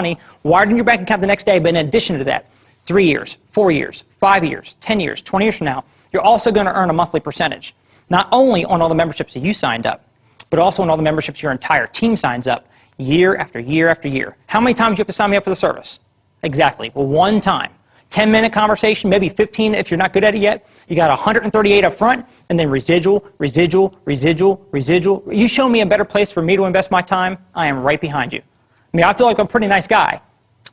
money wired in your bank account the next day, but in addition to that, 3 years, 4 years, 5 years, 10 years, 20 years from now, you're also going to earn a monthly percentage, not only on all the memberships that you signed up, but also on all the memberships your entire team signs up year after year after year. How many times do you have to sign me up for the service? Exactly. Well, one time. 10-minute conversation, maybe 15 if you're not good at it yet. You got 138 up front, and then residual, residual, residual, residual. You show me a better place for me to invest my time, I am right behind you. I mean, I feel like I'm a pretty nice guy,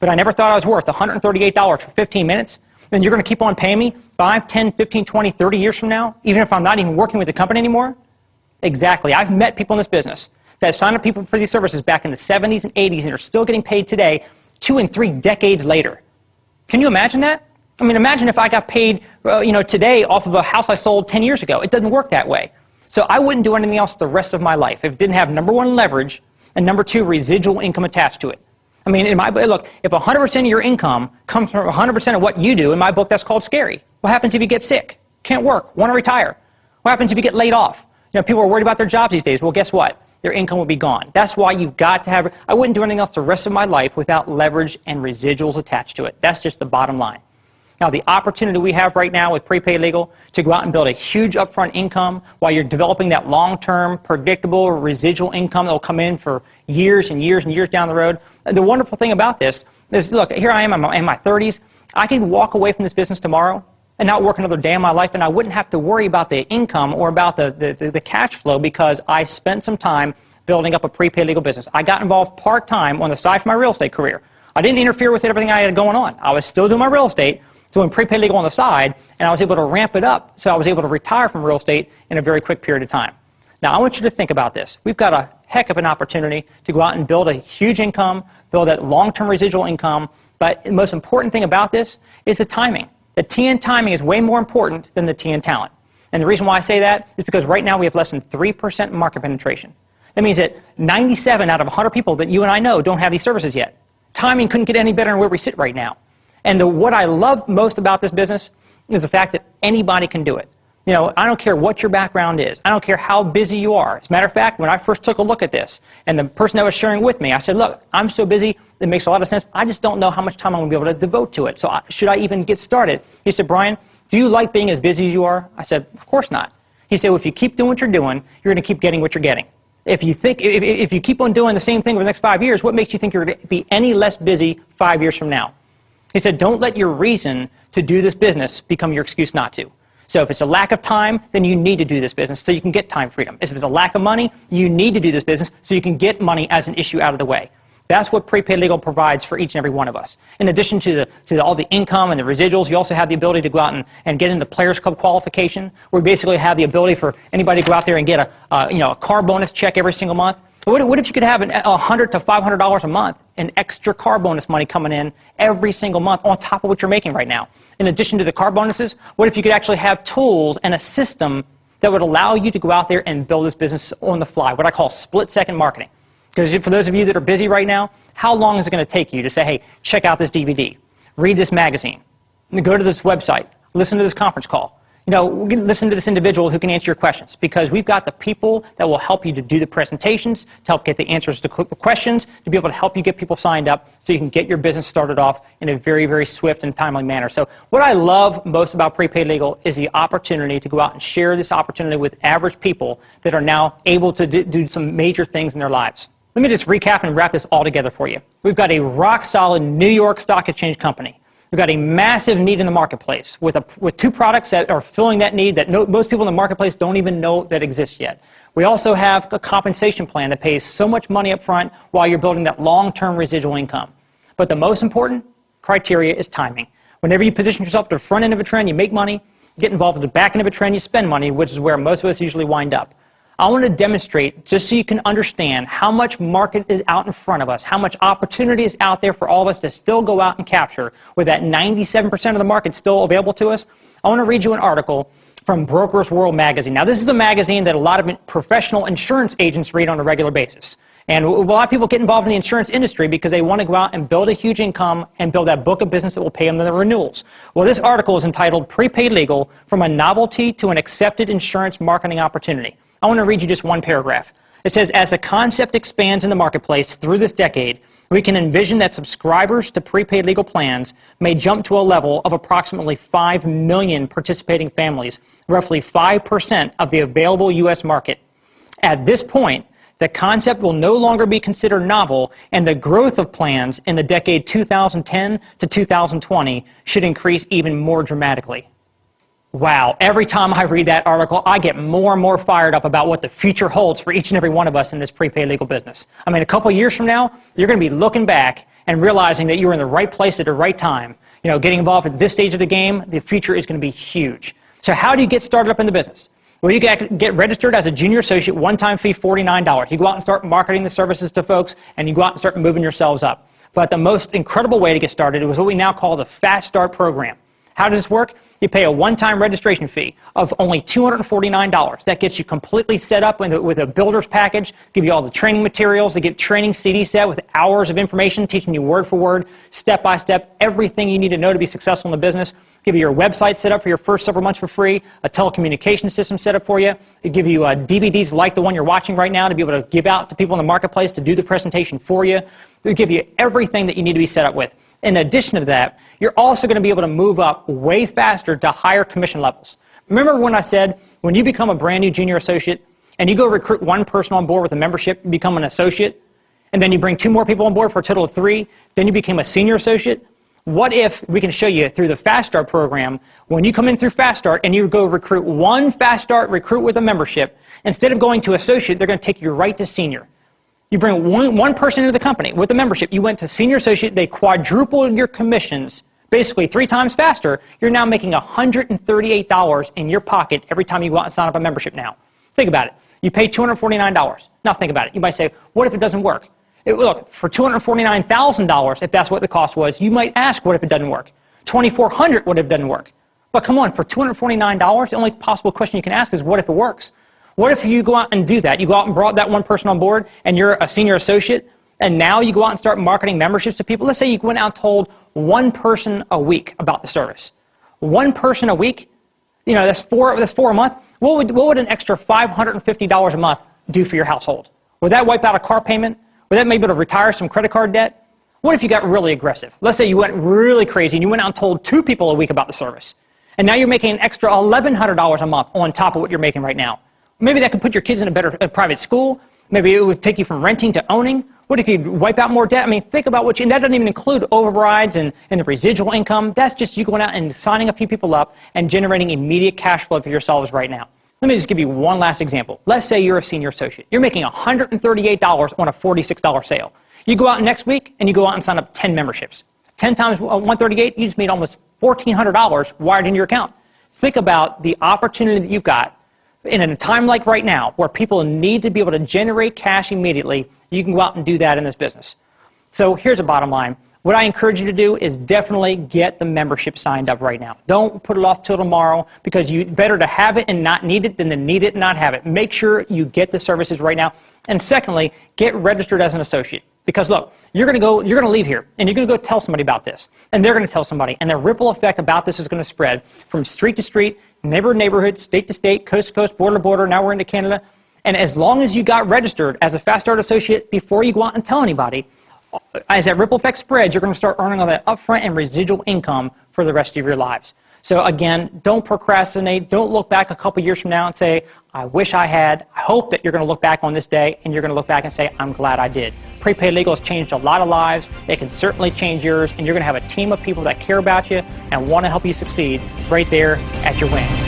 but I never thought I was worth $138 for 15 minutes. Then you're going to keep on paying me 5, 10, 15, 20, 30 years from now, even if I'm not even working with the company anymore? Exactly. I've met people in this business that signed up people for these services back in the 70s and 80s and are still getting paid today 2 and 3 decades later. Can you imagine that? I mean, imagine if I got paid, today off of a house I sold 10 years ago. It doesn't work that way. So I wouldn't do anything else the rest of my life if it didn't have, number one, leverage, and number two, residual income attached to it. I mean, look, if 100% of your income comes from 100% of what you do, in my book, that's called scary. What happens if you get sick? Can't work, want to retire? What happens if you get laid off? People are worried about their jobs these days. Well, guess what? Their income will be gone. That's why you've got to have, I wouldn't do anything else the rest of my life without leverage and residuals attached to it. That's just the bottom line. Now, the opportunity we have right now with Prepaid Legal to go out and build a huge upfront income while you're developing that long-term, predictable residual income that will come in for years and years and years down the road. The wonderful thing about this is, look, here I am in my 30s. I can walk away from this business tomorrow and not work another day in my life, and I wouldn't have to worry about the income or about the cash flow because I spent some time building up a prepaid legal business. I got involved part-time on the side for my real estate career. I didn't interfere with everything I had going on. I was still doing my real estate, doing prepaid legal on the side, and I was able to ramp it up so I was able to retire from real estate in a very quick period of time. Now, I want you to think about this. We've got a heck of an opportunity to go out and build a huge income, build that long-term residual income, but the most important thing about this is the timing. The TN timing is way more important than the TN talent. And the reason why I say that is because right now we have less than 3% market penetration. That means that 97 out of 100 people that you and I know don't have these services yet. Timing couldn't get any better than where we sit right now. And what I love most about this business is the fact that anybody can do it. I don't care what your background is. I don't care how busy you are. As a matter of fact, when I first took a look at this, and the person that was sharing with me, I said, look, I'm so busy, it makes a lot of sense. I just don't know how much time I'm going to be able to devote to it. So should I even get started? He said, Brian, do you like being as busy as you are? I said, of course not. He said, well, if you keep doing what you're doing, you're going to keep getting what you're getting. If you keep on doing the same thing for the next 5 years, what makes you think you're going to be any less busy 5 years from now? He said, don't let your reason to do this business become your excuse not to. So if it's a lack of time, then you need to do this business so you can get time freedom. If it's a lack of money, you need to do this business so you can get money as an issue out of the way. That's what Prepaid Legal provides for each and every one of us. In addition to all the income and the residuals, you also have the ability to go out and get into the Players Club qualification, where we basically have the ability for anybody to go out there and get a car bonus check every single month. What if you could have $100 to $500 a month in extra car bonus money coming in every single month on top of what you're making right now? In addition to the car bonuses, what if you could actually have tools and a system that would allow you to go out there and build this business on the fly, what I call split-second marketing? Because for those of you that are busy right now, how long is it going to take you to say, hey, check out this DVD, read this magazine, go to this website, listen to this conference call? Listen to this individual who can answer your questions, because we've got the people that will help you to do the presentations, to help get the answers to the questions, to be able to help you get people signed up so you can get your business started off in a very, very swift and timely manner. So what I love most about Prepaid Legal is the opportunity to go out and share this opportunity with average people that are now able to do some major things in their lives. Let me just recap and wrap this all together for you. We've got a rock-solid New York Stock Exchange company. We've got a massive need in the marketplace with 2 products that are filling that need that most people in the marketplace don't even know that exists yet. We also have a compensation plan that pays so much money up front while you're building that long-term residual income. But the most important criteria is timing. Whenever you position yourself at the front end of a trend, you make money. Get involved at the back end of a trend, you spend money, which is where most of us usually wind up. I want to demonstrate, just so you can understand how much market is out in front of us, how much opportunity is out there for all of us to still go out and capture, with that 97% of the market still available to us. I want to read you an article from Brokers World magazine. Now, this is a magazine that a lot of professional insurance agents read on a regular basis. And a lot of people get involved in the insurance industry because they want to go out and build a huge income and build that book of business that will pay them the renewals. Well, this article is entitled Prepaid Legal, From a Novelty to an Accepted Insurance Marketing Opportunity. I want to read you just one paragraph. It says, as the concept expands in the marketplace through this decade, we can envision that subscribers to prepaid legal plans may jump to a level of approximately 5 million participating families, roughly 5% of the available U.S. market. At this point, the concept will no longer be considered novel, and the growth of plans in the decade 2010 to 2020 should increase even more dramatically. Wow, every time I read that article, I get more and more fired up about what the future holds for each and every one of us in this prepaid legal business. I mean, a couple years from now, you're going to be looking back and realizing that you were in the right place at the right time. You know, getting involved at this stage of the game, the future is going to be huge. So how do you get started up in the business? Well, you get registered as a junior associate, one-time fee, $49. You go out and start marketing the services to folks, and you go out and start moving yourselves up. But the most incredible way to get started was what we now call the Fast Start program. How does this work? You pay a one-time registration fee of only $249. That gets you completely set up with a builder's package, give you all the training materials, they get training CD set with hours of information teaching you word for word, step by step, everything you need to know to be successful in the business. Give you your website set up for your first several months for free, a telecommunication system set up for you. They give you DVDs like the one you're watching right now to be able to give out to people in the marketplace to do the presentation for you. They give you everything that you need to be set up with. In addition to that, you're also going to be able to move up way faster to higher commission levels. Remember when I said when you become a brand new junior associate and you go recruit one person on board with a membership, you become an associate, and then you bring 2 more people on board for a total of 3, then you became a senior associate? What if we can show you through the Fast Start program, when you come in through Fast Start and you go recruit one Fast Start recruit with a membership, instead of going to associate, they're going to take you right to senior. You bring one person into the company with a membership. You went to senior associate. They quadrupled your commissions, basically 3 times faster. You're now making $138 in your pocket every time you go out and sign up a membership now. Think about it. You pay $249. Now think about it. You might say, what if it doesn't work? Look, for $249,000, if that's what the cost was, you might ask, what if it doesn't work? $2,400, what if it doesn't work? But come on, for $249, the only possible question you can ask is, what if it works? What if you go out and do that? You go out and brought that one person on board and you're a senior associate, and now you go out and start marketing memberships to people. Let's say you went out and told one person a week about the service. One person a week, you know, that's four a month. What would an extra $550 a month do for your household? Would that wipe out a car payment? Would that maybe be able to retire some credit card debt? What if you got really aggressive? Let's say you went really crazy and you went out and told 2 people a week about the service. And now you're making an extra $1,100 a month on top of what you're making right now. Maybe that could put your kids in a better private school. Maybe it would take you from renting to owning. What if you could wipe out more debt? I mean, think about and that doesn't even include overrides and the residual income. That's just you going out and signing a few people up and generating immediate cash flow for yourselves right now. Let me just give you one last example. Let's say you're a senior associate. You're making $138 on a $46 sale. You go out next week and you go out and sign up 10 memberships. 10 times 138, you just made almost $1,400 wired into your account. Think about the opportunity that you've got in a time like right now where people need to be able to generate cash immediately. You can go out and do that in this business. So here's the bottom line. What I encourage you to do is definitely get the membership signed up right now. Don't put it off till tomorrow, because you better to have it and not need it than to need it and not have it. Make sure you get the services right now. And secondly, get registered as an associate. Because look, you're going to leave here and you're going to go tell somebody about this, and they're going to tell somebody, and the ripple effect about this is going to spread from street to street, neighborhood to neighborhood, state to state, coast to coast, border to border. Now we're into Canada. And as long as you got registered as a Fast Start associate before you go out and tell anybody, as that ripple effect spreads, you're going to start earning all that upfront and residual income for the rest of your lives. So again, don't procrastinate. Don't look back a couple years from now and say, I wish I had. I hope that you're going to look back on this day and you're going to look back and say, I'm glad I did. Prepaid Legal has changed a lot of lives. It can certainly change yours, and you're going to have a team of people that care about you and want to help you succeed right there at your wing.